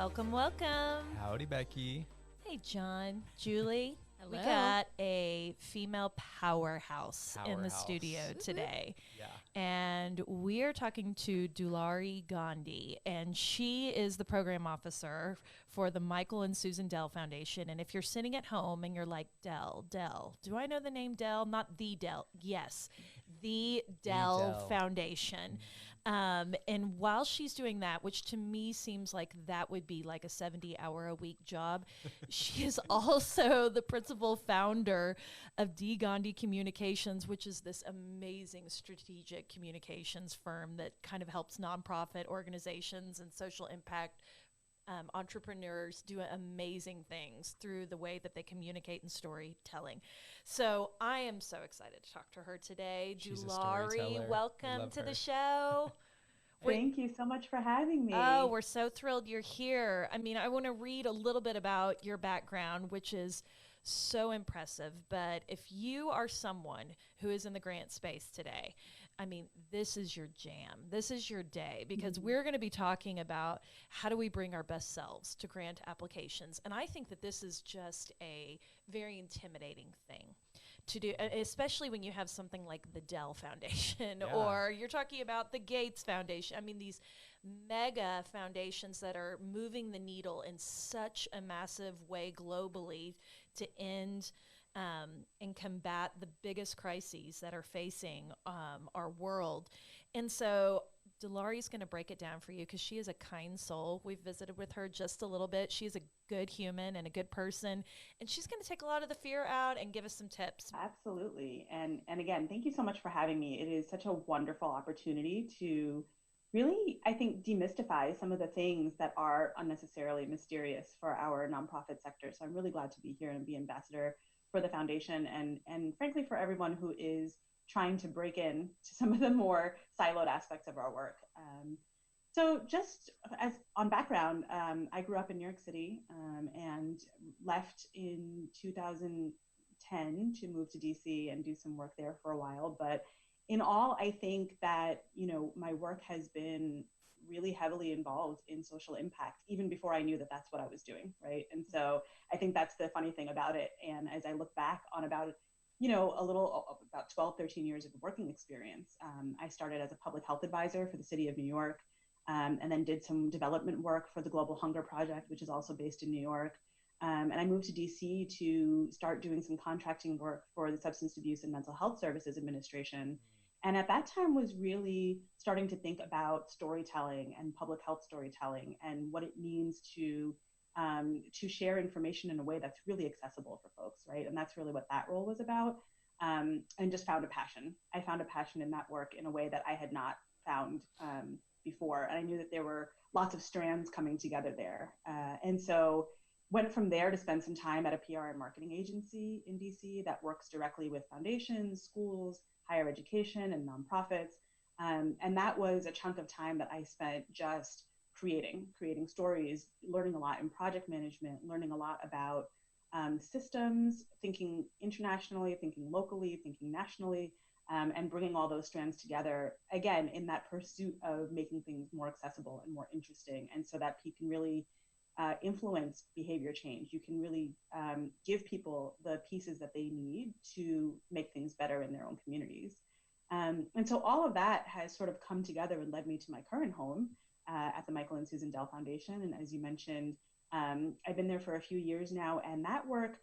Welcome, welcome. Howdy, Becky. Hey, John, Julie. Hello. We got a female powerhouse in the studio today. Yeah. And we are talking to Dulari Gandhi, and she is the program officer for the Michael and Susan Dell Foundation. And if you're sitting at home and you're like, Dell, do I know the name Dell? Not the Dell. Yes, the Dell Foundation. And while she's doing that, which to me seems like that would be like a 70-hour-a-week job, she is also the principal founder of D. Gandhi Communications, which is this amazing strategic communications firm that kind of helps nonprofit organizations and social impact entrepreneurs do amazing things through the way that they communicate and storytelling. So I am so excited to talk to her today. She's Dulari, welcome to the show. Thank you so much for having me. Oh, we're so thrilled you're here. I mean, I want to read a little bit about your background, which is so impressive. But if you are someone who is in the grant space today, I mean, this is your jam. This is your day, because we're going to be talking about how do we bring our best selves to grant applications. And I think that this is just a very intimidating thing to do, especially when you have something like the Dell Foundation or you're talking about the Gates Foundation. I mean, these mega foundations that are moving the needle in such a massive way globally to end and combat the biggest crises that are facing our world. And so Dulari's going to break it down for you because she is a kind soul. We've visited with her just a little bit. She's a good human and a good person, and she's going to take a lot of the fear out and give us some tips. Absolutely. And again, thank you so much for having me. It is such a wonderful opportunity to really, I think, demystify some of the things that are unnecessarily mysterious for our nonprofit sector. So I'm really glad to be here and be ambassador for the foundation and frankly, for everyone who is trying to break in to some of the more siloed aspects of our work. So just as on background, I grew up in New York City and left in 2010 to move to DC and do some work there for a while. But in all, I think that, you know, my work has been really heavily involved in social impact, even before I knew that that's what I was doing, right? And so I think that's the funny thing about it. And as I look back on about 12, 13 years of working experience, I started as a public health advisor for the city of New York, and then did some development work for the Global Hunger Project, which is also based in New York. And I moved to DC to start doing some contracting work for the Substance Abuse and Mental Health Services Administration. And at that time was really starting to think about storytelling and public health storytelling and what it means to share information in a way that's really accessible for folks, right? And that's really what that role was about. And just found a passion. I found a passion in that work in a way that I had not found before. And I knew that there were lots of strands coming together there. And so went from there to spend some time at a PR and marketing agency in DC that works directly with foundations, schools, higher education, and nonprofits. And that was a chunk of time that I spent just creating stories, learning a lot in project management, learning a lot about systems, thinking internationally, thinking locally, thinking nationally, and bringing all those strands together, again, in that pursuit of making things more accessible and more interesting. And so that you can really influence behavior change. You can really give people the pieces that they need to make things better in their own communities. And so all of that has sort of come together and led me to my current home at the Michael and Susan Dell Foundation. And as you mentioned, I've been there for a few years now, and that work,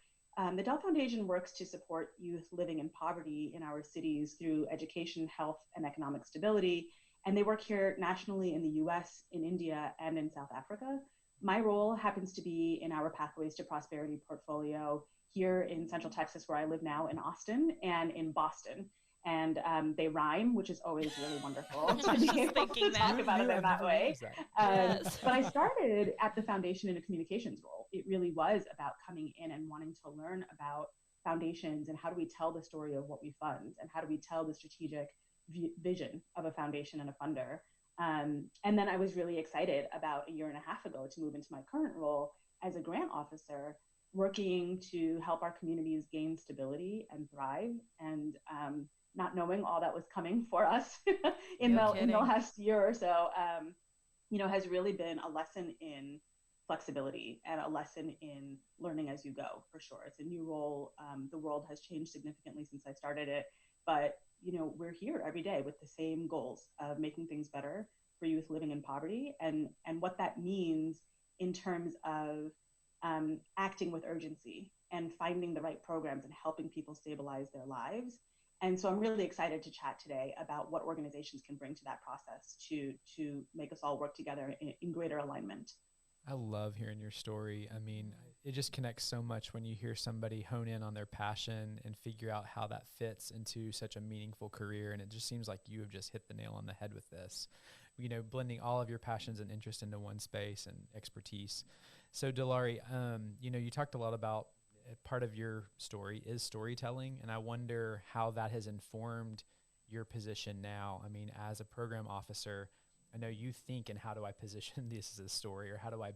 the Dell Foundation works to support youth living in poverty in our cities through education, health, and economic stability. And they work here nationally in the US, in India, and in South Africa. My role happens to be in our Pathways to Prosperity portfolio here in Central Texas, where I live now, in Austin, and in Boston. And they rhyme, which is always really wonderful to be able to talk about it in that way. But I started at the foundation in a communications role. It really was about coming in and wanting to learn about foundations and how do we tell the story of what we fund and how do we tell the strategic vision of a foundation and a funder. And then I was really excited about a year and a half ago to move into my current role as a grant officer, working to help our communities gain stability and thrive, and not knowing all that was coming for us in the last year or so, has really been a lesson in flexibility and a lesson in learning as you go, for sure. It's a new role. The world has changed significantly since I started it, but we're here every day with the same goals of making things better for youth living in poverty, and what that means in terms of acting with urgency and finding the right programs and helping people stabilize their lives. And so I'm really excited to chat today about what organizations can bring to that process to make us all work together in greater alignment. I love hearing your story. I mean, it just connects so much when you hear somebody hone in on their passion and figure out how that fits into such a meaningful career. And it just seems like you have just hit the nail on the head with this, blending all of your passions and interest into one space and expertise. So Dulari, you talked a lot about part of your story is storytelling. And I wonder how that has informed your position now. I mean, as a program officer, I know you think, and how do I position this as a story, or how do I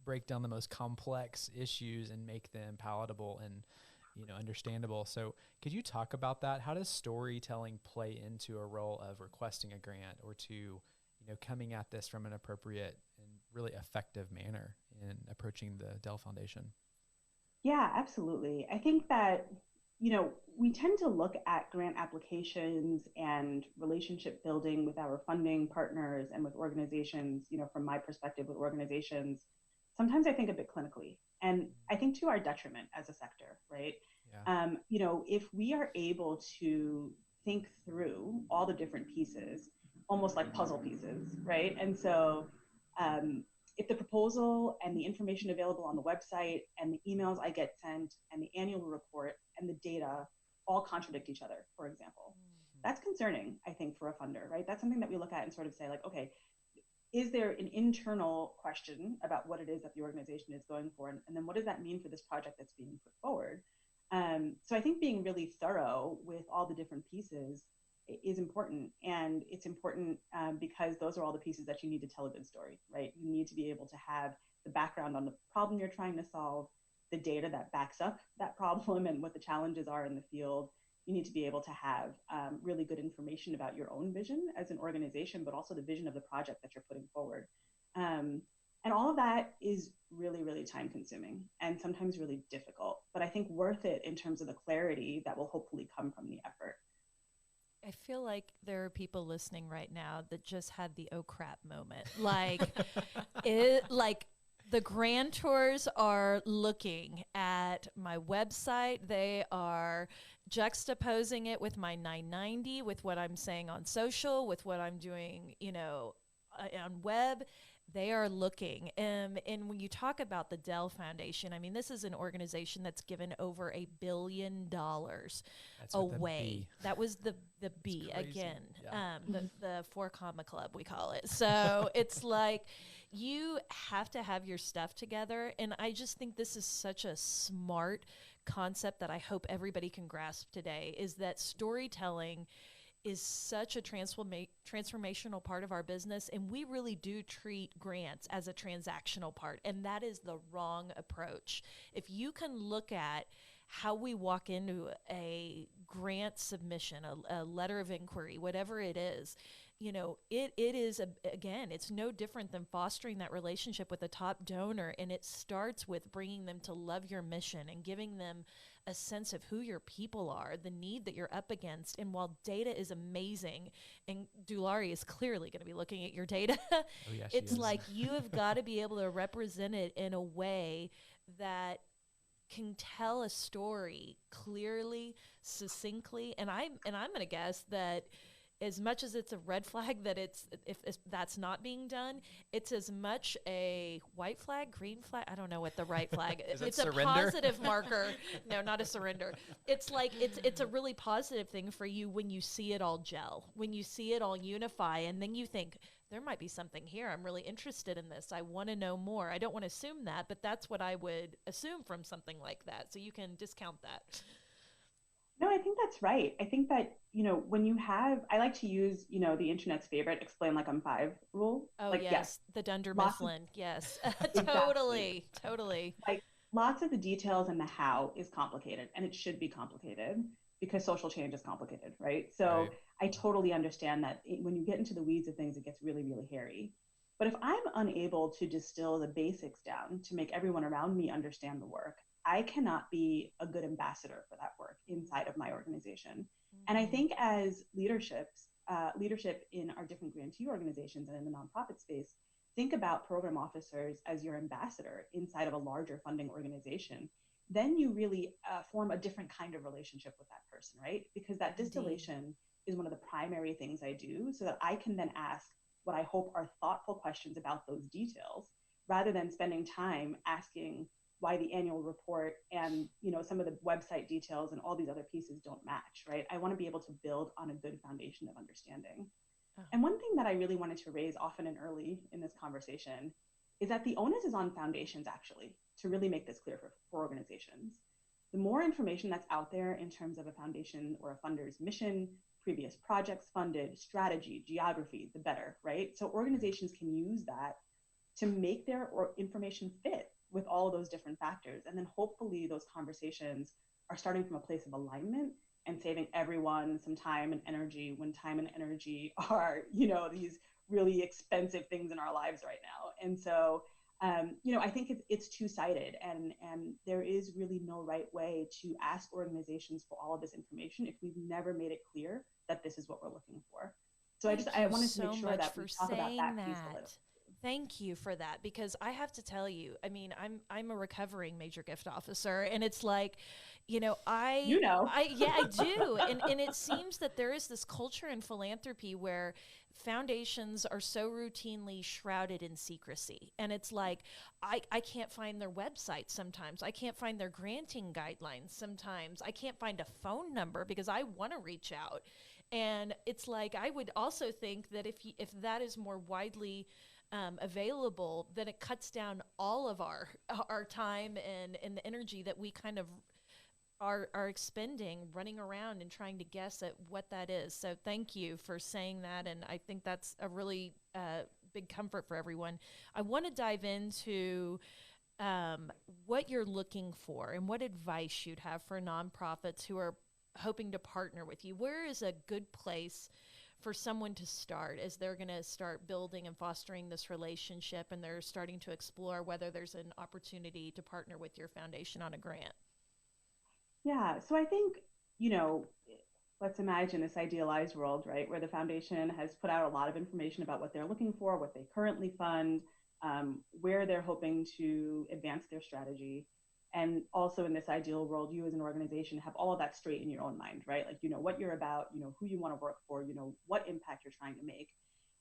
break down the most complex issues and make them palatable and, understandable? So could you talk about that? How does storytelling play into a role of requesting a grant, or to, coming at this from an appropriate and really effective manner in approaching the Dell Foundation? Yeah, absolutely. I think that, we tend to look at grant applications and relationship building with our funding partners and with organizations, from my perspective with organizations, sometimes I think a bit clinically, and I think to our detriment as a sector, right? Yeah. If we are able to think through all the different pieces, almost like puzzle pieces, right? And so if the proposal and the information available on the website and the emails I get sent and the annual report and the data all contradict each other, for example, that's concerning, I think, for a funder, right? That's something that we look at and sort of say, like, okay, is there an internal question about what it is that the organization is going for? And then what does that mean for this project that's being put forward? So I think being really thorough with all the different pieces is important. And it's important because those are all the pieces that you need to tell a good story, right? You need to be able to have the background on the problem you're trying to solve, the data that backs up that problem and what the challenges are in the field. You need to be able to have really good information about your own vision as an organization, but also the vision of the project that you're putting forward. And all of that is really, really time consuming and sometimes really difficult, but I think worth it in terms of the clarity that will hopefully come from the effort. I feel like there are people listening right now that just had the oh crap moment. Like, the grantors are looking at my website. They are juxtaposing it with my 990, with what I'm saying on social, with what I'm doing, on web. They are looking. And when you talk about the Dell Foundation, I mean, this is an organization that's given over $1 billion away. That was the B again, yeah. The 4 comma club, we call it. So it's like, you have to have your stuff together. And I just think this is such a smart concept that I hope everybody can grasp today, is that storytelling is such a transformational part of our business, and we really do treat grants as a transactional part, and that is the wrong approach. If you can look at how we walk into a grant submission, a letter of inquiry, whatever it is, it is, again, it's no different than fostering that relationship with a top donor, and it starts with bringing them to love your mission and giving them a sense of who your people are, the need that you're up against. And while data is amazing, and Dulari is clearly going to be looking at your data, it's like you have got to be able to represent it in a way that can tell a story clearly, succinctly. And I'm going to guess that as much as it's a red flag that if that's not being done, it's as much a white flag, green flag. I don't know what the right flag is. It's a positive marker. No, not a surrender. It's like it's a really positive thing for you when you see it all gel, when you see it all unify, and then you think, there might be something here. I'm really interested in this. I want to know more. I don't want to assume that, but that's what I would assume from something like that. So you can discount that. No, I think that's right. I think that, when you have, I like to use, the internet's favorite, explain like I'm 5 rule. Oh, like, yes. The Dunder Mifflin. Yes. Totally. Like, lots of the details and the how is complicated, and it should be complicated because social change is complicated, right? So I totally understand that when you get into the weeds of things, it gets really, really hairy. But if I'm unable to distill the basics down to make everyone around me understand the work, I cannot be a good ambassador for that work inside of my organization. And I think as leadership in our different grantee organizations and in the nonprofit space, think about program officers as your ambassador inside of a larger funding organization. Then you really form a different kind of relationship with that person, right? Because that distillation is one of the primary things I do so that I can then ask what I hope are thoughtful questions about those details, rather than spending time asking why the annual report and some of the website details and all these other pieces don't match, right? I want to be able to build on a good foundation of understanding. And one thing that I really wanted to raise often and early in this conversation is that the onus is on foundations, actually, to really make this clear for organizations. The more information that's out there in terms of a foundation or a funder's mission, previous projects funded, strategy, geography, the better, right? So organizations can use that to make their information fit with all of those different factors. And then hopefully those conversations are starting from a place of alignment and saving everyone some time and energy when time and energy are, these really expensive things in our lives right now. And so, I think it's two-sided, and there is really no right way to ask organizations for all of this information if we've never made it clear that this is what we're looking for. So I wanted to make sure that we talk about that piece a little. Thank you for that, because I have to tell you, I mean, I'm a recovering major gift officer, and it's like, I do. And it seems that there is this culture in philanthropy where foundations are so routinely shrouded in secrecy. And it's like, I can't find their website sometimes. I can't find their granting guidelines sometimes. I can't find a phone number because I want to reach out. And it's like, I would also think that if that is more widely available, then it cuts down all of our time and the energy that we kind of are expending running around and trying to guess at what that is. So thank you for saying that, and I think that's a really big comfort for everyone. I want to dive into what you're looking for and what advice you'd have for nonprofits who are hoping to partner with you. Where is a good place for someone to start as they're going to start building and fostering this relationship, and they're starting to explore whether there's an opportunity to partner with your foundation on a grant? Yeah, so I think, let's imagine this idealized world, right, where the foundation has put out a lot of information about what they're looking for, what they currently fund, where they're hoping to advance their strategy. And also in this ideal world, you as an organization have all of that straight in your own mind, right? Like, what you're about, who you want to work for, what impact you're trying to make.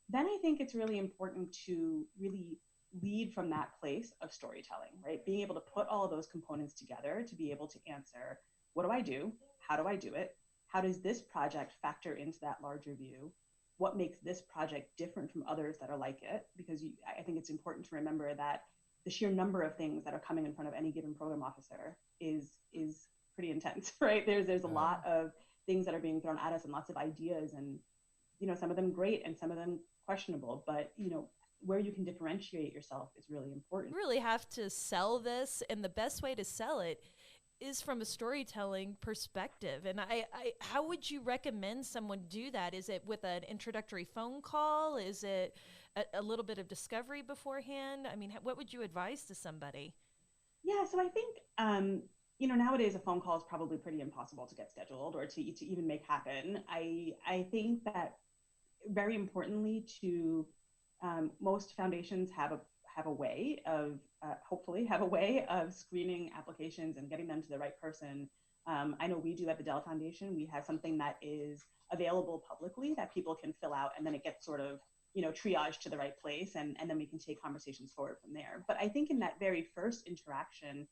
Then I think it's really important to really lead from that place of storytelling, right? Being able to put all of those components together to be able to answer, what do I do? How do I do it? How does this project factor into that larger view? What makes this project different from others that are like it? Because I think it's important to remember that the sheer number of things that are coming in front of any given program officer is pretty intense, right? There's a lot of things that are being thrown at us and lots of ideas, and some of them great and some of them questionable, but where you can differentiate yourself is really important. You really have to sell this, and the best way to sell it is from a storytelling perspective. And how would you recommend someone do that? Is it with an introductory phone call? Is it a little bit of discovery beforehand? I mean, what would you advise to somebody? Yeah, so I think, nowadays a phone call is probably pretty impossible to get scheduled or to even make happen. I think that very importantly most foundations have a way of hopefully have a way of screening applications and getting them to the right person. I know we do at the Dell Foundation. We have something that is available publicly that people can fill out, and then it gets sort of triaged to the right place, and then we can take conversations forward from there. But I think in that very first interaction,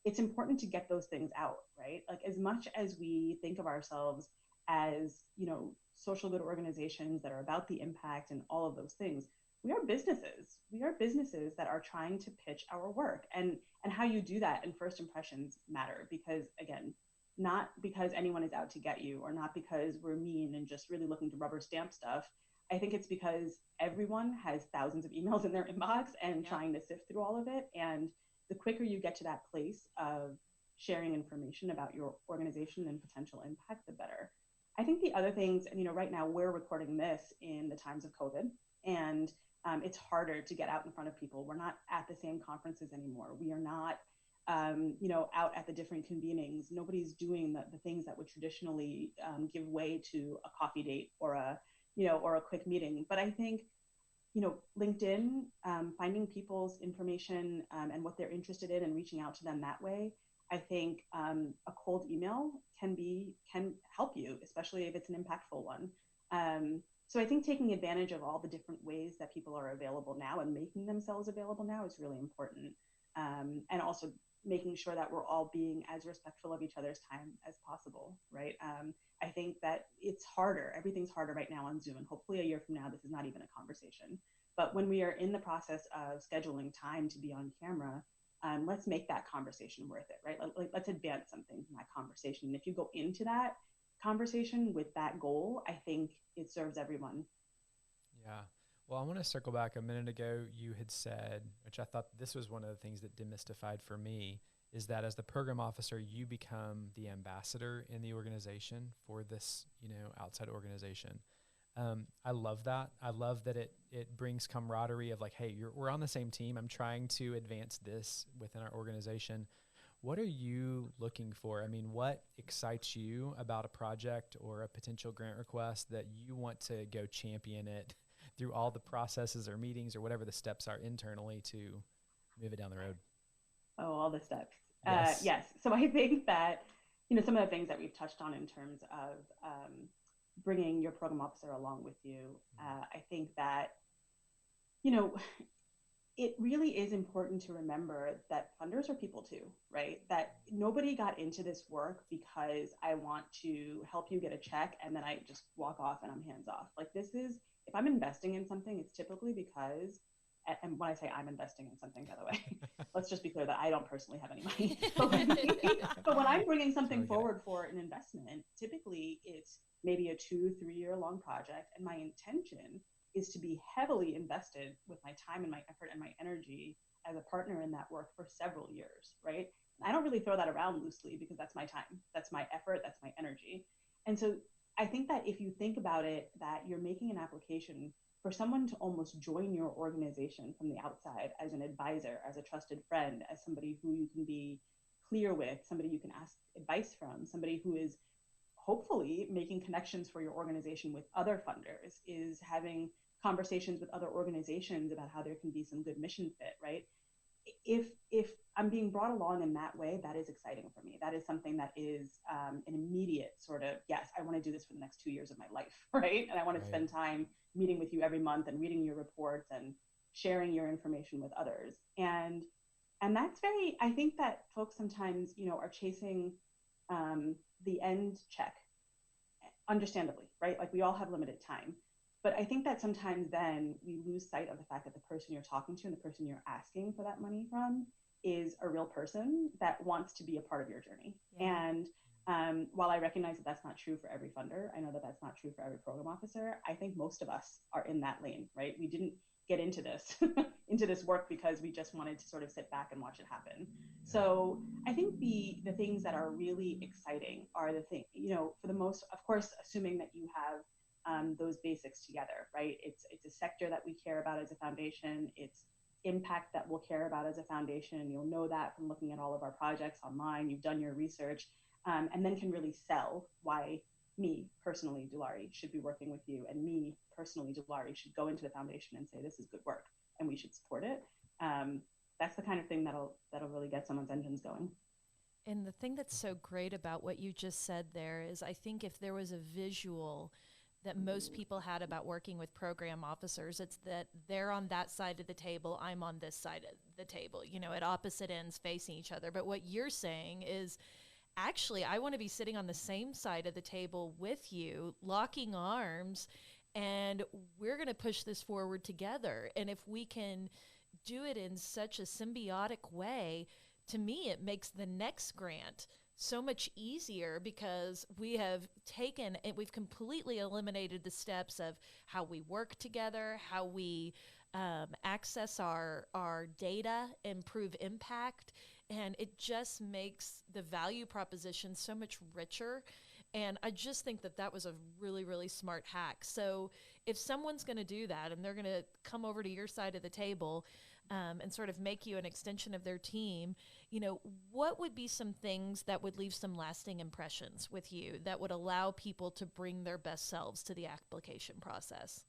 it's important to get those things out, right? Like, as much as we think of ourselves as social good organizations that are about the impact and all of those things, we are businesses. We are businesses that are trying to pitch our work, and how you do that and first impressions matter, because again, not because anyone is out to get you, or not because we're mean and just really looking to rubber stamp stuff. I think it's because everyone has thousands of emails in their inbox and trying to sift through all of it. And the quicker you get to that place of sharing information about your organization and potential impact, the better. I think the other things, and right now we're recording this in the times of COVID, and it's harder to get out in front of people. We're not at the same conferences anymore. We are not, out at the different convenings. Nobody's doing the things that would traditionally give way to a coffee date or or a quick meeting. But I think, LinkedIn, finding people's information and what they're interested in and reaching out to them that way. I think a cold email can help you, especially if it's an impactful one. So I think taking advantage of all the different ways that people are available now and making themselves available now is really important. And also making sure that we're all being as respectful of each other's time as possible, right? I think that it's harder. Everything's harder right now on Zoom. And hopefully a year from now, this is not even a conversation. But when we are in the process of scheduling time to be on camera, let's make that conversation worth it, right? Let's advance something from that conversation. And if you go into that conversation with that goal, I think it serves everyone. Yeah. Well, I want to circle back. A minute ago, you had said, which I thought this was one of the things that demystified for me, is that as the program officer, you become the ambassador in the organization for this, outside organization. I love that. I love that it brings camaraderie of like, hey, we're on the same team. I'm trying to advance this within our organization. What are you looking for? I mean, what excites you about a project or a potential grant request that you want to go champion it through all the processes or meetings or whatever the steps are internally to move it down the road? Oh, all the steps. Yes. Yes. So I think that, some of the things that we've touched on in terms of bringing your program officer along with you, I think that, it really is important to remember that funders are people too, right? That nobody got into this work because I want to help you get a check and then I just walk off and I'm hands off. Like if I'm investing in something, it's typically because, and when I say I'm investing in something, by the way, let's just be clear that I don't personally have any money. But when I'm bringing something forward for an investment, typically it's maybe a 2-3 year long project. And my intention is to be heavily invested with my time and my effort and my energy as a partner in that work for several years, right? And I don't really throw that around loosely because that's my time, that's my effort, that's my energy. And so I think that if you think about it, that you're making an application for someone to almost join your organization from the outside as an advisor, as a trusted friend, as somebody who you can be clear with, somebody you can ask advice from, somebody who is hopefully making connections for your organization with other funders, is having conversations with other organizations about how there can be some good mission fit, right? If I'm being brought along in that way, that is exciting for me. That is something that is an immediate sort of, yes, I want to do this for the next 2 years of my life, right? And I want to spend time meeting with you every month and reading your reports and sharing your information with others. And that's I think that folks sometimes, are chasing the end check, understandably, right? Like we all have limited time. But I think that sometimes then we lose sight of the fact that the person you're talking to and the person you're asking for that money from is a real person that wants to be a part of your journey. Yeah. And while I recognize that that's not true for every funder, I know that that's not true for every program officer. I think most of us are in that lane, right? We didn't get into this into this work because we just wanted to sort of sit back and watch it happen. So I think the things that are really exciting are the thing, for the most, of course, assuming that you have those basics together, right? It's a sector that we care about as a foundation. It's impact that we'll care about as a foundation. You'll know that from looking at all of our projects online. You've done your research, and then can really sell why me personally, Dulari, should be working with you, and me personally, Dulari, should go into the foundation and say this is good work and we should support it. That's the kind of thing that'll really get someone's engines going. And the thing that's so great about what you just said there is, I think if there was a visual that most people had about working with program officers, it's that they're on that side of the table, I'm on this side of the table, at opposite ends facing each other. But what you're saying is, actually, I want to be sitting on the same side of the table with you, locking arms, and we're going to push this forward together. And if we can do it in such a symbiotic way, to me, it makes the next grant so much easier, because we have taken and we've completely eliminated the steps of how we work together, how we access our data, improve impact, and it just makes the value proposition so much richer. And I just think that that was a really, really smart hack. So if someone's going to do that and they're going to come over to your side of the table and sort of make you an extension of their team, you know, what would be some things that would leave some lasting impressions with you that would allow people to bring their best selves to the application process?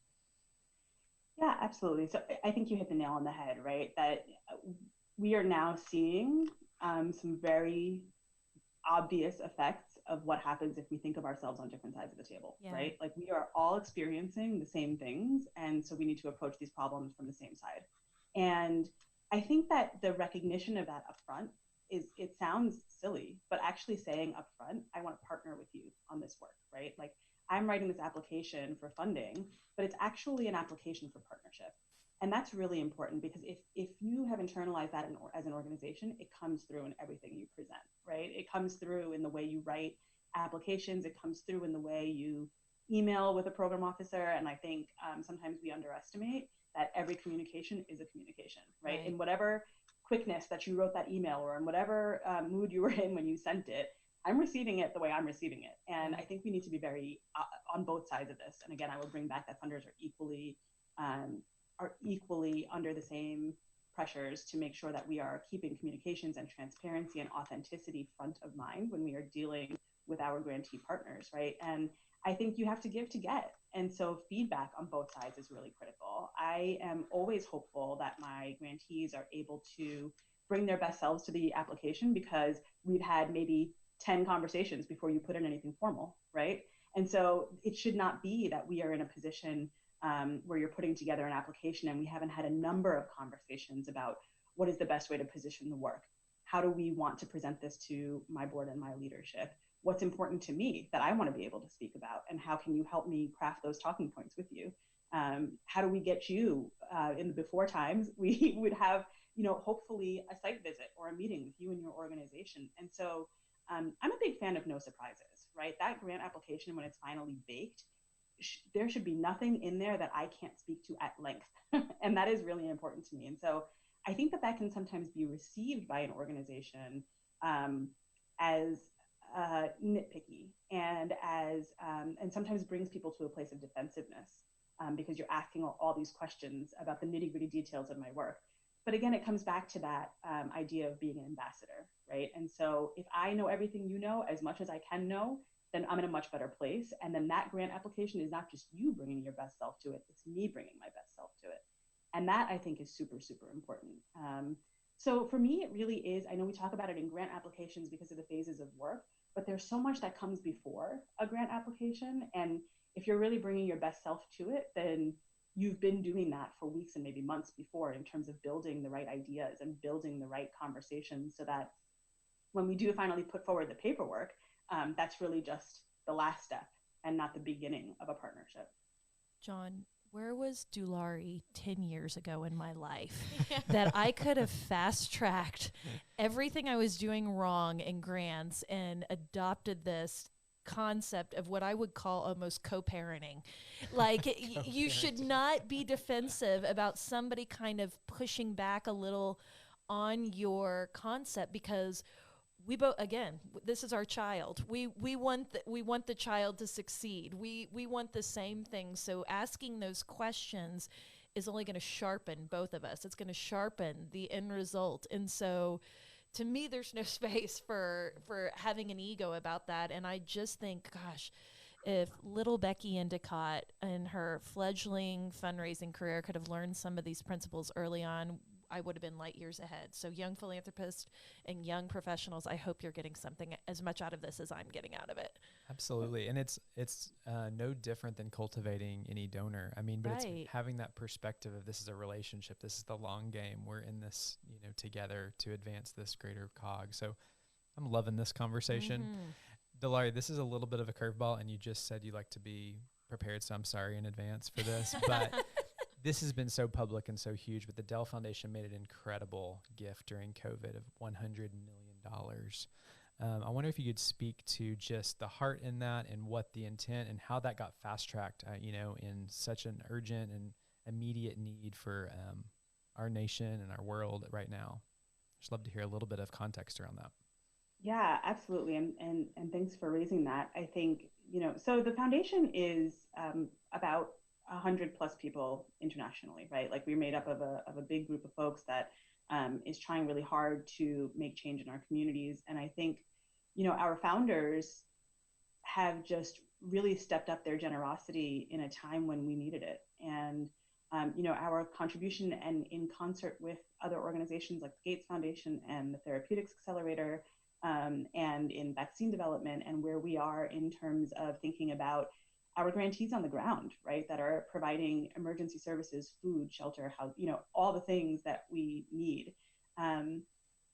Yeah, absolutely. So I think you hit the nail on the head, right? That we are now seeing some very obvious effects of what happens if we think of ourselves on different sides of the table, Yeah. right? Like we are all experiencing the same things. And so we need to approach these problems from the same side. And I think that the recognition of that upfront it sounds silly, but actually saying upfront, I want to partner with you on this work, right? Like I'm writing this application for funding, but it's actually an application for partnership. And that's really important because if you have internalized that as an organization, it comes through in everything you present, right? It comes through in the way you write applications. It comes through in the way you email with a program officer. And I think sometimes we underestimate that every communication is a communication, right? In whatever quickness that you wrote that email or in whatever mood you were in when you sent it, I'm receiving it the way I'm receiving it. And I think we need to be very on both sides of this. And again, I will bring back that funders are equally under the same pressures to make sure that we are keeping communications and transparency and authenticity front of mind when we are dealing with our grantee partners, right? And I think you have to give to get. And so feedback on both sides is really critical. I am always hopeful that my grantees are able to bring their best selves to the application because we've had maybe 10 conversations before you put in anything formal, right? And so it should not be that we are in a position where you're putting together an application and we haven't had a number of conversations about what is the best way to position the work. How do we want to present this to my board and my leadership? What's important to me that I want to be able to speak about? And how can you help me craft those talking points with you? How do we get you in the before times? We would have, hopefully a site visit or a meeting with you and your organization. And so I'm a big fan of no surprises, right? That grant application, when it's finally baked, there should be nothing in there that I can't speak to at length. And that is really important to me. And so I think that can sometimes be received by an organization as nitpicky and and sometimes brings people to a place of defensiveness because you're asking all these questions about the nitty gritty details of my work. But again, it comes back to that idea of being an ambassador, right? And so if I know everything you know as much as I can know, then I'm in a much better place. And then that grant application is not just you bringing your best self to it, it's me bringing my best self to it. And that I think is super, super important. So for me, it really is, I know we talk about it in grant applications because of the phases of work, but there's so much that comes before a grant application. And if you're really bringing your best self to it, then you've been doing that for weeks and maybe months before in terms of building the right ideas and building the right conversations so that when we do finally put forward the paperwork, that's really just the last step and not the beginning of a partnership. John, where was Dulari 10 years ago in my life that I could have fast-tracked everything I was doing wrong in grants and adopted this concept of what I would call almost co-parenting. Like you should not be defensive about somebody kind of pushing back a little on your concept because we both, again, this is our child. We want the child to succeed. We want the same thing. So asking those questions is only going to sharpen both of us. It's going to sharpen the end result. And so to me, there's no space for having an ego about that. And I just think, gosh, if little Becky Endicott in her fledgling fundraising career could have learned some of these principles early on, I would have been light years ahead. So young philanthropists and young professionals, I hope you're getting something as much out of this as I'm getting out of it. Absolutely. And it's no different than cultivating any donor. I mean, but it's having that perspective of this is a relationship. This is the long game. We're in this, together to advance this greater cog. So I'm loving this conversation. Dulari, this is a little bit of a curveball, and you just said you like to be prepared. So I'm sorry in advance for this, but this has been so public and so huge, but the Dell Foundation made an incredible gift during COVID of $100 million. I wonder if you could speak to just the heart in that and what the intent and how that got fast-tracked, in such an urgent and immediate need for our nation and our world right now. Just love to hear a little bit of context around that. Yeah, absolutely. And thanks for raising that. I think, so the foundation is about 100 plus people internationally, right? Like we're made up of a big group of folks that is trying really hard to make change in our communities. And I think, our founders have just really stepped up their generosity in a time when we needed it. And our contribution, and in concert with other organizations like the Gates Foundation and the Therapeutics Accelerator, and in vaccine development, and where we are in terms of thinking about our grantees on the ground, right, that are providing emergency services, food, shelter, house, all the things that we need. Um,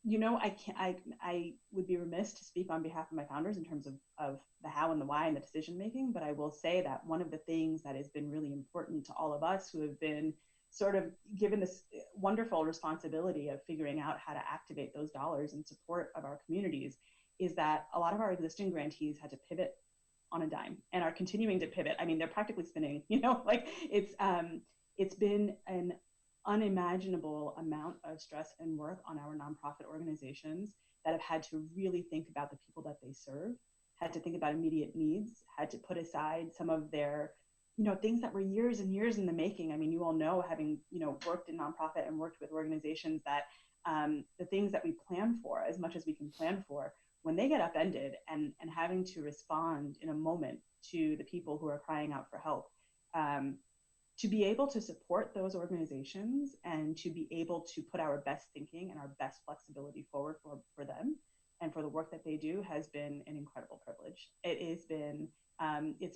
I would be remiss to speak on behalf of my founders in terms of the how and the why and the decision making, but I will say that one of the things that has been really important to all of us who have been sort of given this wonderful responsibility of figuring out how to activate those dollars in support of our communities is that a lot of our existing grantees had to pivot on a dime and are continuing to pivot. I mean, they're practically spinning, like it's been an unimaginable amount of stress and work on our nonprofit organizations that have had to really think about the people that they serve, had to think about immediate needs, had to put aside some of their, things that were years and years in the making. I mean, you all know, having, worked in nonprofit and worked with organizations, that the things that we plan for, as much as we can plan for, when they get upended and having to respond in a moment to the people who are crying out for help, to be able to support those organizations and to be able to put our best thinking and our best flexibility forward for them and for the work that they do has been an incredible privilege. It's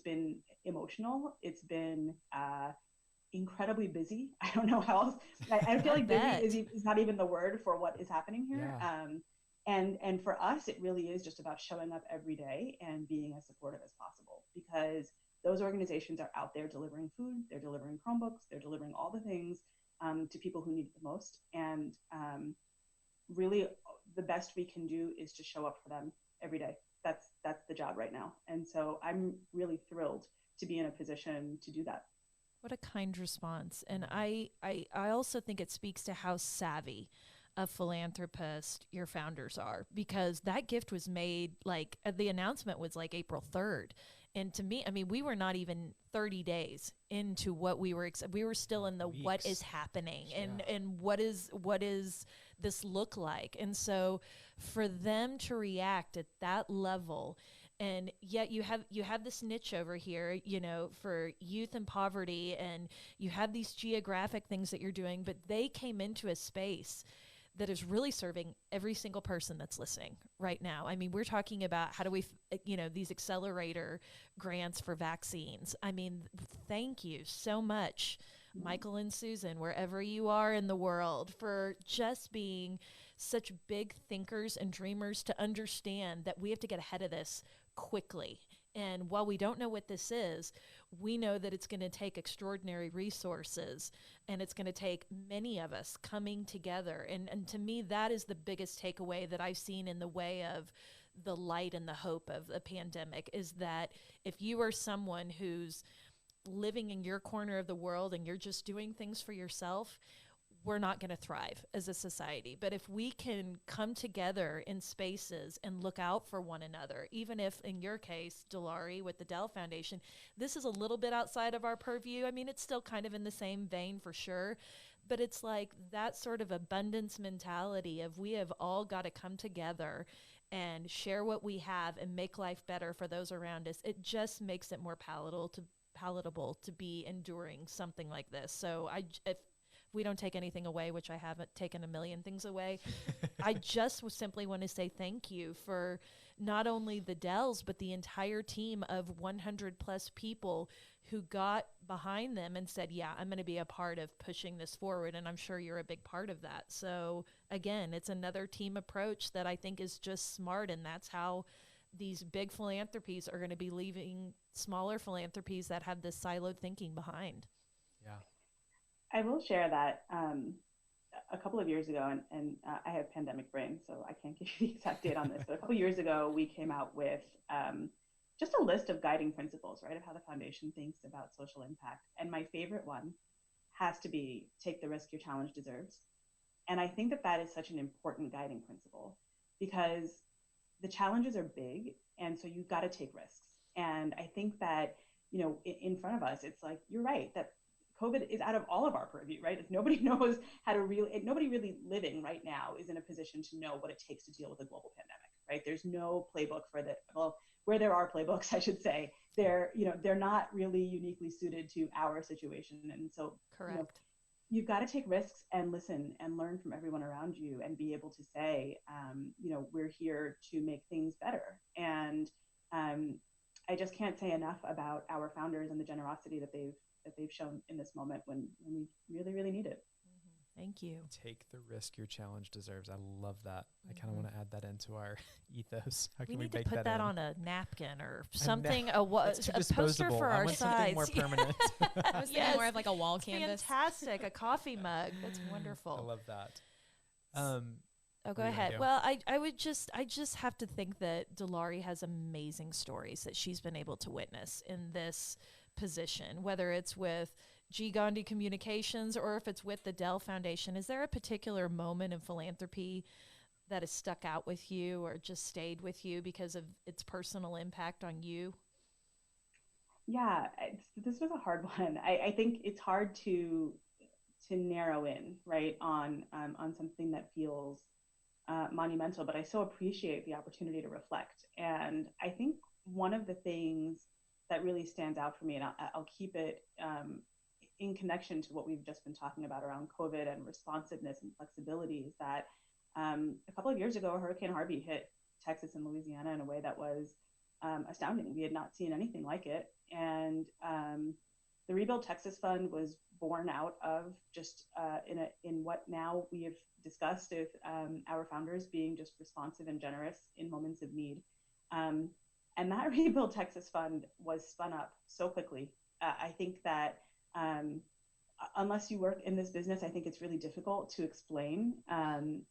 been emotional. It's been incredibly busy. I don't know how else. I feel like busy is not even the word for what is happening here. Yeah. And for us, it really is just about showing up every day and being as supportive as possible, because those organizations are out there delivering food, they're delivering Chromebooks, they're delivering all the things to people who need it the most. And really, the best we can do is to show up for them every day. That's the job right now. And so I'm really thrilled to be in a position to do that. What a kind response. And I also think it speaks to how savvy a philanthropist your founders are, because that gift was made like the announcement was like April 3rd. And to me, I mean, we were not even 30 days into what we were still in the Weeks. What is happening and what is this look like. And so for them to react at that level, and yet you have this niche over here, for youth and poverty, and you have these geographic things that you're doing, but they came into a space that is really serving every single person that's listening right now. I mean, we're talking about how do we, these accelerator grants for vaccines. I mean, thank you so much, Michael and Susan, wherever you are in the world, for just being such big thinkers and dreamers to understand that we have to get ahead of this quickly. And while we don't know what this is, we know that it's going to take extraordinary resources, and it's going to take many of us coming together. And to me, that is the biggest takeaway that I've seen in the way of the light and the hope of the pandemic, is that if you are someone who's living in your corner of the world and you're just doing things for yourself, we're not going to thrive as a society. But if we can come together in spaces and look out for one another, even if in your case, Dulari, with the Dell Foundation, this is a little bit outside of our purview. I mean, it's still kind of in the same vein for sure, but it's like that sort of abundance mentality of we have all got to come together and share what we have and make life better for those around us. It just makes it more palatable to be enduring something like this. So if we don't take anything away, which I haven't taken a million things away, I just simply want to say thank you for not only the Dells, but the entire team of 100 plus people who got behind them and said, yeah, I'm going to be a part of pushing this forward. And I'm sure you're a big part of that. So again, it's another team approach that I think is just smart. And that's how these big philanthropies are going to be leaving smaller philanthropies that have this siloed thinking behind. Yeah. I will share that a couple of years ago, and I have pandemic brain, so I can't give you the exact date on this, but a couple of years ago, we came out with just a list of guiding principles, right, of how the foundation thinks about social impact. And my favorite one has to be take the risk your challenge deserves. And I think that is such an important guiding principle, because the challenges are big, and so you've got to take risks. And I think that, in front of us, it's like, you're right, that COVID is out of all of our purview, right? If nobody knows how to nobody really living right now is in a position to know what it takes to deal with a global pandemic, right? There's no playbook for that. Well, where there are playbooks, I should say, they're not really uniquely suited to our situation. And so, Correct. You've got to take risks and listen and learn from everyone around you and be able to say, we're here to make things better. And I just can't say enough about our founders and the generosity that they've shown in this moment when we really, really need it. Thank you. Take the risk your challenge deserves. I love that. I kind of want to add that into our ethos. How can We need bake to put that in? on a napkin or something, It's a poster for I our want size. something more permanent. I was thinking more of like a wall canvas. Fantastic. A coffee mug. That's wonderful. I love that. Go ahead. Well, I just have to think that Dulari has amazing stories that she's been able to witness in this position, whether it's with Gandhi Communications or if it's with the Dell Foundation. Is there a particular moment in philanthropy that has stuck out with you or just stayed with you because of its personal impact on you? Yeah, this was a hard one. I think it's hard to narrow in, right, on something that feels monumental, but I so appreciate the opportunity to reflect. And I think one of the things that really stands out for me, and I'll keep it in connection to what we've just been talking about around COVID and responsiveness and flexibility, is that a couple of years ago, Hurricane Harvey hit Texas and Louisiana in a way that was astounding. We had not seen anything like it. And the Rebuild Texas Fund was born out of just in what now we have discussed with our founders being just responsive and generous in moments of need. And that Rebuild Texas Fund was spun up so quickly. I think that unless you work in this business, I think it's really difficult to explain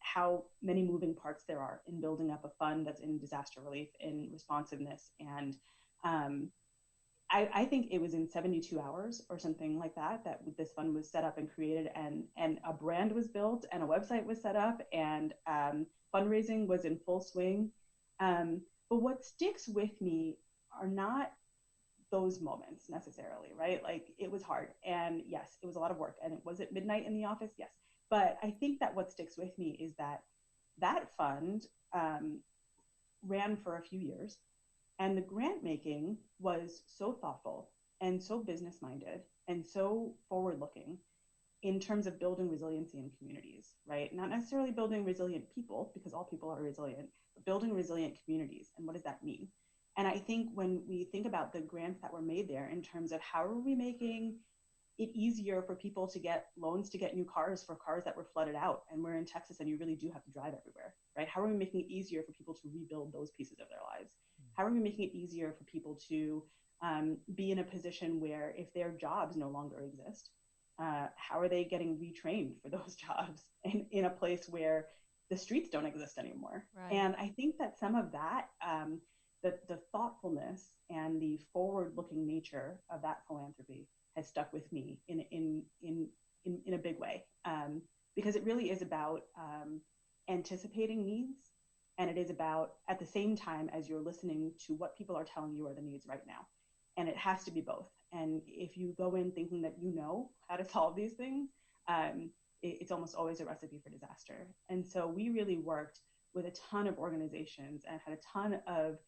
how many moving parts there are in building up a fund that's in disaster relief, in responsiveness. And I think it was in 72 hours or something like that this fund was set up and created, and a brand was built and a website was set up, and fundraising was in full swing. But what sticks with me are not those moments necessarily, right? Like, it was hard, and yes, it was a lot of work, and it was at midnight in the office, yes. But I think that what sticks with me is that fund ran for a few years, and the grant making was so thoughtful and so business minded and so forward looking in terms of building resiliency in communities, right? Not necessarily building resilient people, because all people are resilient, but building resilient communities. And what does that mean? And I think when we think about the grants that were made there in terms of how are we making it easier for people to get loans to get new cars for cars that were flooded out, and we're in Texas and you really do have to drive everywhere, right? How are we making it easier for people to rebuild those pieces of their lives? How are we making it easier for people to be in a position where if their jobs no longer exist, how are they getting retrained for those jobs in a place where the streets don't exist anymore? Right. And I think that some of that, the thoughtfulness and the forward-looking nature of that philanthropy has stuck with me in a big way, because it really is about anticipating needs, and it is about, at the same time as you're listening to what people are telling you are the needs right now, and it has to be both. And if you go in thinking that you know how to solve these things, it's almost always a recipe for disaster. And so we really worked with a ton of organizations and had a ton of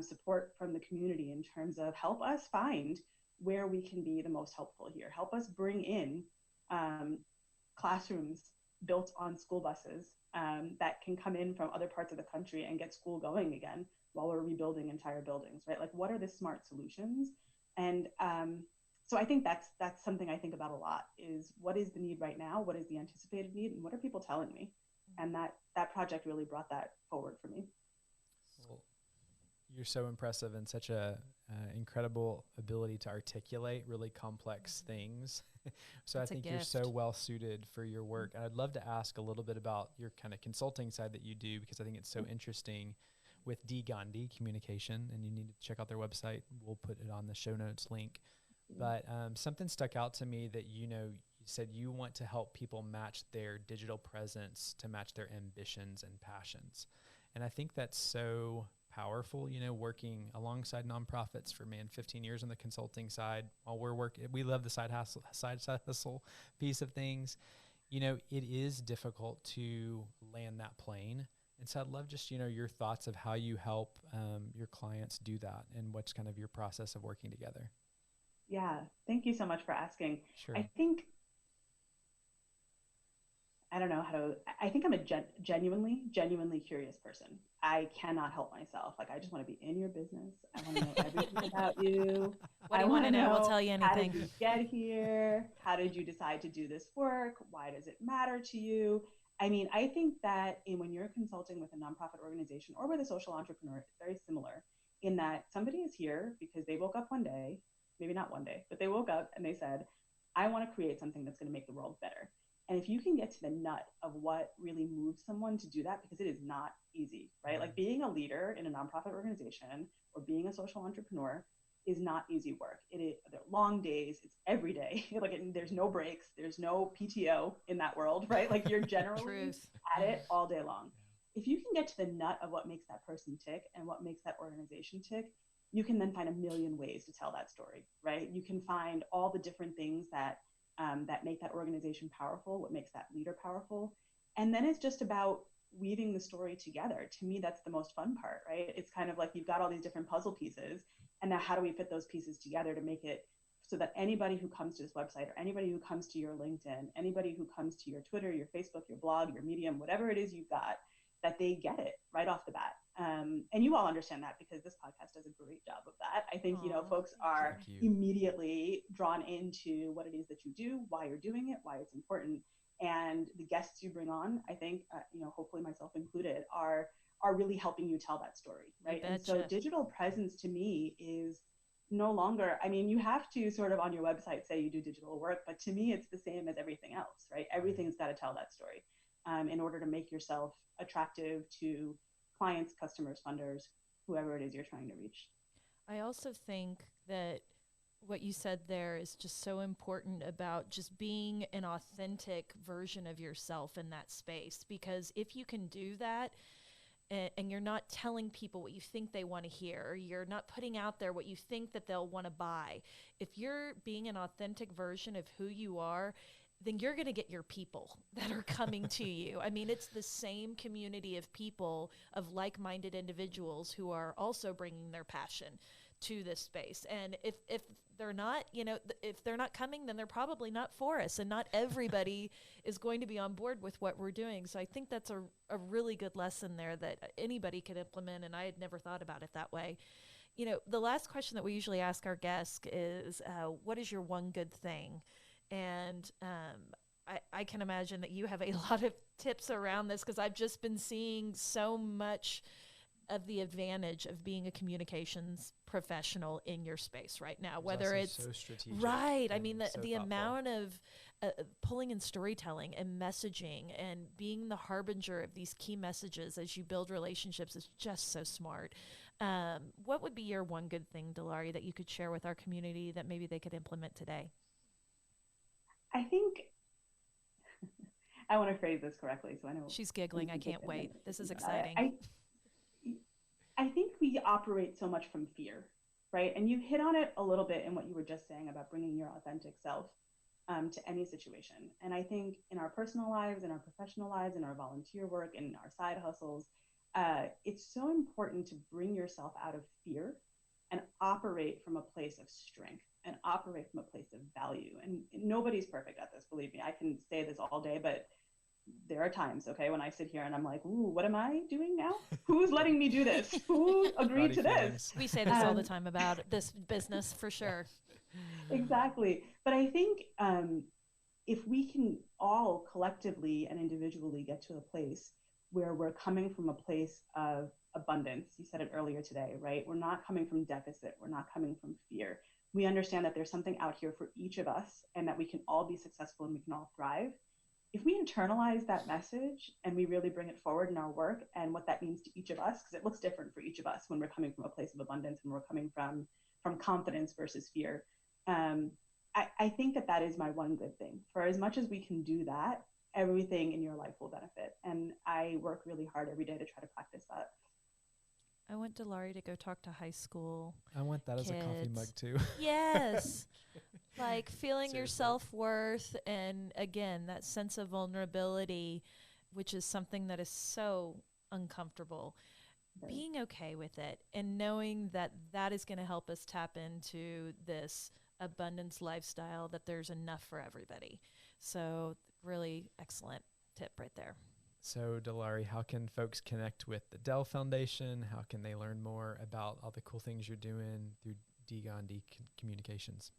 support from the community in terms of help us find where we can be the most helpful here. Help us bring in classrooms built on school buses that can come in from other parts of the country and get school going again while we're rebuilding entire buildings, right? Like, what are the smart solutions? And so I think that's something I think about a lot, is what is the need right now? What is the anticipated need? And what are people telling me? And that project really brought that forward for me. Well, you're so impressive, and such a incredible ability to articulate really complex things. So I think you're so well suited for your work. And I'd love to ask a little bit about your kind of consulting side that you do, because I think it's so interesting with Gandhi Communication, and you need to check out their website. We'll put it on the show notes link. But something stuck out to me that, you said you want to help people match their digital presence to match their ambitions and passions. And I think that's so powerful, working alongside nonprofits for 15 years on the consulting side while we love the side hustle piece of things. It is difficult to land that plane. And so I'd love just, your thoughts of how you help your clients do that and what's kind of your process of working together. Yeah, thank you so much for asking. Sure. I think I'm a genuinely curious person. I cannot help myself. Like, I just want to be in your business. I want to know everything about you. What do you want to know? We'll tell you anything. How did you get here? How did you decide to do this work? Why does it matter to you? I mean, I think that when you're consulting with a nonprofit organization or with a social entrepreneur, it's very similar in that somebody is here because they woke up one day, maybe not one day, but they woke up and they said, I want to create something that's going to make the world better. And if you can get to the nut of what really moves someone to do that, because it is not easy, right? Like, being a leader in a nonprofit organization or being a social entrepreneur is not easy work. They're long days. It's every day. There's no breaks. There's no PTO in that world, right? Like, you're generally at it all day long. If you can get to the nut of what makes that person tick and what makes that organization tick, you can then find a million ways to tell that story, right? You can find all the different things that make that organization powerful, what makes that leader powerful. And then it's just about weaving the story together. To me, that's the most fun part, right? It's kind of like you've got all these different puzzle pieces, and now how do we fit those pieces together to make it so that anybody who comes to this website, or anybody who comes to your LinkedIn, anybody who comes to your Twitter, your Facebook, your blog, your Medium, whatever it is you've got, that they get it right off the bat. And you all understand that because this podcast does a great job of that. I think, folks are immediately drawn into what it is that you do, why you're doing it, why it's important. And the guests you bring on, I think, hopefully myself included, are really helping you tell that story, right? And so digital presence to me is no longer, you have to sort of on your website say you do digital work, but to me, it's the same as everything else, right? Everything's got to tell that story in order to make yourself attractive to clients, customers, funders, whoever it is you're trying to reach. I also think that what you said there is just so important about just being an authentic version of yourself in that space, because if you can do that, and you're not telling people what you think they want to hear, you're not putting out there what you think that they'll want to buy. If you're being an authentic version of who you are, then you're going to get your people that are coming to you. It's the same community of people, of like-minded individuals who are also bringing their passion to this space. And if they're not, if they're not coming, then they're probably not for us. And not everybody is going to be on board with what we're doing. So I think that's a really good lesson there that anybody could implement. And I had never thought about it that way. The last question that we usually ask our guests is, what is your one good thing? And I can imagine that you have a lot of tips around this, because I've just been seeing so much of the advantage of being a communications professional in your space right now, whether it's so strategic, right. The thoughtful amount of pulling in storytelling and messaging and being the harbinger of these key messages as you build relationships is just so smart. What would be your one good thing, Dulari, that you could share with our community that maybe they could implement today? I think I want to phrase this correctly, so I know she's giggling. I can't wait. This is exciting. I think we operate so much from fear, right? And you hit on it a little bit in what you were just saying about bringing your authentic self to any situation. And I think in our personal lives, in our professional lives, in our volunteer work, in our side hustles, it's so important to bring yourself out of fear and operate from a place of strength and operate from a place of value. And nobody's perfect at this, believe me. I can say this all day, but there are times, okay, when I sit here and I'm like, ooh, what am I doing now? Who's letting me do this? Who agreed to this? We say this all the time about this business, for sure. Exactly. But I think if we can all collectively and individually get to a place where we're coming from a place of abundance, you said it earlier today, right? We're not coming from deficit. We're not coming from fear. We understand that there's something out here for each of us and that we can all be successful and we can all thrive. If we internalize that message and we really bring it forward in our work and what that means to each of us, because it looks different for each of us when we're coming from a place of abundance and we're coming from confidence versus fear. I think that is my one good thing. For as much as we can do that, everything in your life will benefit. And I work really hard every day to try to practice that. I went to Dulari to go talk to high school. I want that kids. as a coffee mug too. Yes. Like feeling your Seriously. self-worth, and again, that sense of vulnerability, which is something that is so uncomfortable. Right. Being okay with it and knowing that that is going to help us tap into this abundance lifestyle, that there's enough for everybody. So really excellent tip right there. So, Dulari, how can folks connect with the Dell Foundation? How can they learn more about all the cool things you're doing through Gandhi Communications?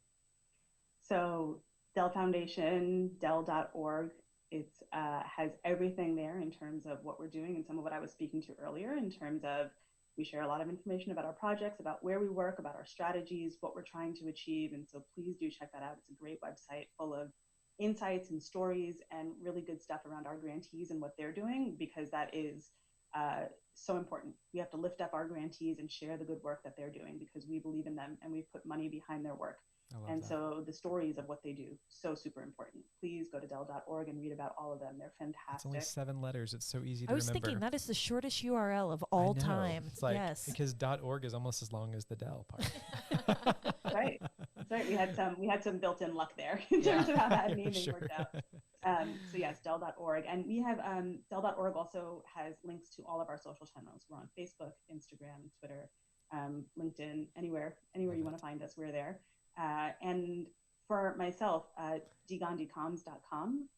So Dell Foundation, Dell.org, it's has everything there in terms of what we're doing and some of what I was speaking to earlier in terms of we share a lot of information about our projects, about where we work, about our strategies, what we're trying to achieve. And so please do check that out. It's a great website full of insights and stories and really good stuff around our grantees and what they're doing, because that is so important. We have to lift up our grantees and share the good work that they're doing because we believe in them and we've put money behind their work. And that. so the stories of what they do, so super important. Please go to Dell.org and read about all of them. They're fantastic. It's only 7 letters. It's so easy to remember. I was thinking that is the shortest URL of all time. It's like, yes. because .org is almost as long as the Dell part. That's right. That's right. We had some built-in luck there in terms of how that naming worked out. So yes, Dell.org. And we have Dell.org also has links to all of our social channels. We're on Facebook, Instagram, Twitter, LinkedIn, anywhere you want to find us, we're there. And for myself, dgandhicomms.com.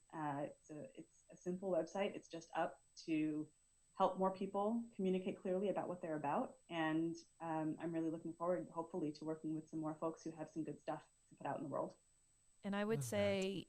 It's a simple website. It's just up to help more people communicate clearly about what they're about. And I'm really looking forward, hopefully, to working with some more folks who have some good stuff to put out in the world. And I would say,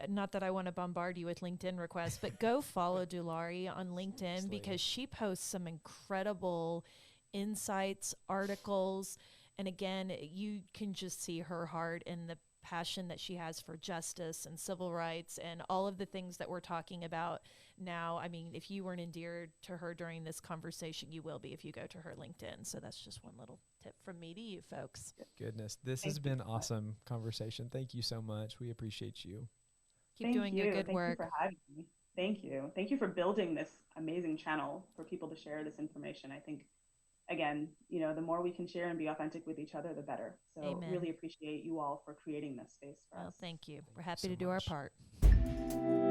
not that I want to bombard you with LinkedIn requests, but go follow Dulari on LinkedIn Seriously. because she posts some incredible insights, articles. And again, you can just see her heart and the passion that she has for justice and civil rights and all of the things that we're talking about now. I mean, if you weren't endeared to her during this conversation, you will be if you go to her LinkedIn. So that's just one little tip from me to you folks. Goodness, this has been awesome conversation. Thank you so much. We appreciate you. Keep doing your good work. Thank you for having me. Thank you. Thank you for building this amazing channel for people to share this information. I think, again, the more we can share and be authentic with each other, the better. So Amen. Really appreciate you all for creating this space for us. Well, thank you. We're Thank happy you to so do our much. part.